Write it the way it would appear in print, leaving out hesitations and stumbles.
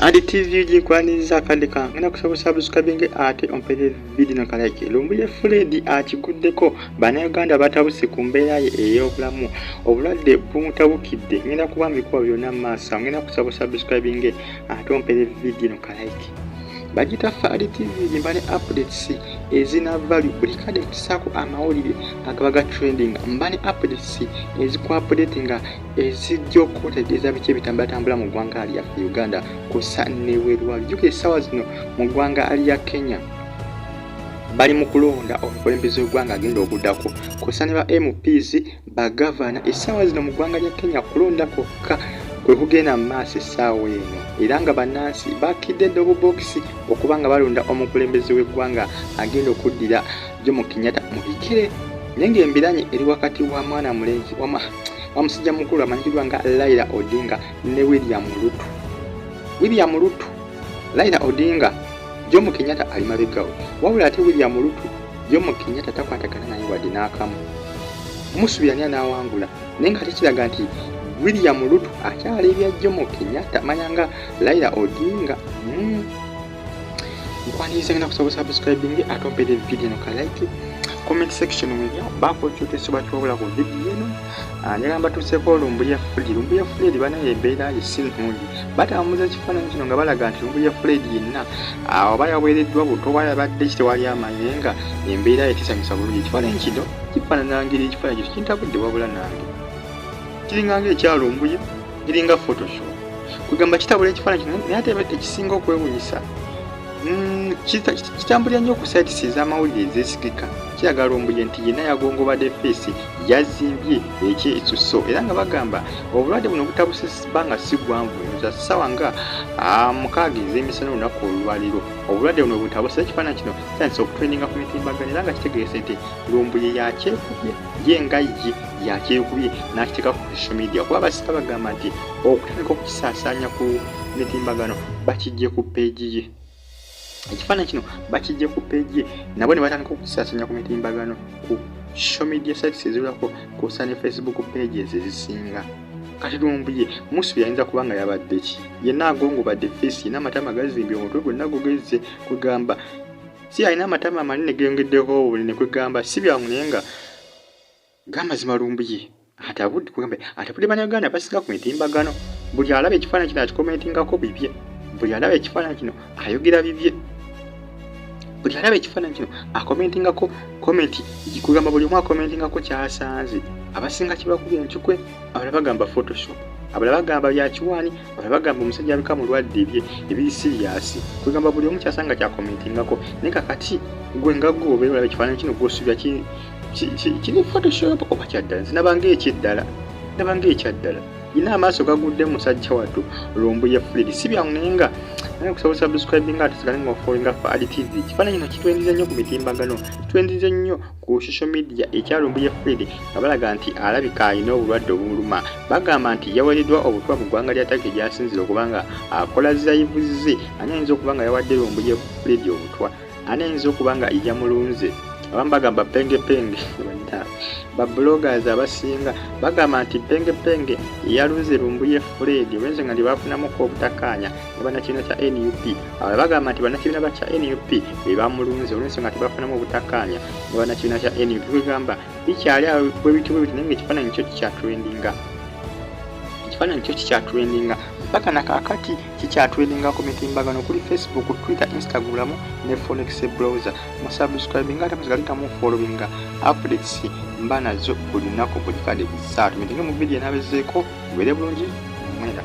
Ali TV jikwaniza kandika ngena kusaba subscribe ate ompere video no kalake Lumbuye Fred akiguddeko Bannayuganda batabuse ku mbeera ye ey'obulamu obulwadde bumutabukidde ngena kuba mikuba byonna maaso ngena kusaba subscribe ate ompere video no kalake Bagita Ali TV mbane updates ezina value buli kade kusako amawulire agabaga trending mbane updates ezikwa updating ezijjo kutegeeza biche bitambatambula mu ggwanga lya Uganda kusanne werwa juke sawa zino mu ggwanga lya Kenya bali mu kulonda obukulembeze bw'eggwanga agenda okuddako kusanne ba MPs ba governor esawa zino mu ggwanga lya Kenya kulonda kokka kwe kugenda maaso essaawa eno era nga bannansi bakidde double box okubanga balonda omukulembeze w'eggwanga agenda okuddira Jomo Kenyatta mu bikire nenge embiranye eri wakati wa mwana mulenzi wa musajja mukulu amanyirwa nga Raila Odinga ne William Ruto Raila Odinga Jomo Kenyatta ali mabegawo wabula ate William Ruto Jomo Kenyatta takwatagana naye wadde n'akamu musubiranya n'awangula naye nga tekiraga nti William Ruto akyali ebya Jomo Kenyatta manyanga Raila Odinga nkwaniza ngena kusaba subscribing atompere video no kalike comment section mwebya bako chote soba twabula ku video eno nyagamba tuseko Lumbuye Fred bana Mbeera yisiru tungi batamuza kifaananyi kino nga balaga nti Lumbuye Fred yenna oba yaweereddwa buto baya badde kitewali amayenga Mbeera yetisanyusa bulungi kifaananyi kino kifaananangiri ekifaananyi kintabudde wabula nange kiringange ekya Lumbuye kiringa photoshop kugamba kitabula ekifaananyi kino naye ate bete kisinga okwewunyisa kitambulira nnyo ku sites ez'amawulire ezeesigika kiraga Lumbuye nti yenna yagongobadde face yazimbye ekyesuso era nga bagamba obulwadde buno butabuse banga si gwanvu za ssaawa nga mukaaga ez'emisana olunaku olwaliro obulwadde buno butabuse ekifaananyi kino kitandise okutrendinga ku mitimbagano era nga kitegeeza nti Lumbuye yakyekubye ye nga ye yakyekubye n'akiteeka ku social media kuba basika bagamba nti okutandika okukisaasaanya ku mitimbagano bakijje ku page ye ekifaananyi kino bakijje ku page nabo ne batandika okukisaasaanya ku mitimbagano ku social media sites ezirako kusa ne Facebook pages ezisinga kati Lumbuye musu yayinza kubanga yabadde ki yenna agongobadde face yenna amatama gazimbye omutwe gwonna gugezze kugamba si alina amatama amanene geyongeddeko obunene kwegamba si byamunenga gamazima Lumbuye atabudde kugamba atabudde Bannayuganda basinga ku mitimbagano buli alaba ekifaananyi kino akikomentingako bibye buli alaba ekifaananyi kino ayogera bibye buli alaba ekifaananyi kino akomentingako komenti kugamba buli omu akomentingako kyasanze abasinga kibakubye enkyukwe abalala bagamba photoshop abalala bagamba byakiwaani abalala bagamba omusajja abika mulwadde bye ebiri siriyasi kugamba buli omu kyasanga kyakomentingako naye kakati gwe nga gwe obeera olaba ekifaananyi kino gw'osuubira kiri photoshop oba kyaddala nze nabanga ekyaddala ina amaaso gagudde musajja wattu Lumbuye Fred si byamunenga naye kusaba subscribe nga tusigale nga ofolinga fa Ali TV kifaananyi kino kitwendiza nnyo ku mitimbagano kitwendiza nnyo ku social media ekya Lumbuye Fred nga balaga nti alabika alina obulwadde obumuluma bagamba nti yaweereddwa obutwa mu ggwanga lya Turkey gyasinzira okubanga akola zaivuze ani ayinza okubanga yawadde Lumbuye Fred obutwa ani ayinza okubanga yamulunze abamu bagamba penge ba bloggers abasinga bagamba nti penge yalunze Lumbuye Fred wenze nga ndibafunamu ko obutakanya ne bannakibiina kya NUP abo bagamba nti bannakibiina kya NUP be bamulunze olwenso nga tibafunamu obutakanya ne bannakibiina kya NUP kugamba bikyali awo bwe bitibwe bitinenge ekifaananyi kyo kikyatwendinga mpaka nakakati kikyatwendinga ku mitimbagano kuli Facebook, Twitter, Instagram ne Phoenix browser musubscribe nga tamuzigalika mu following updates mbanazo buli nako buli kade bisatu mitinga mu video nabezeeko bwere bulungi mwenda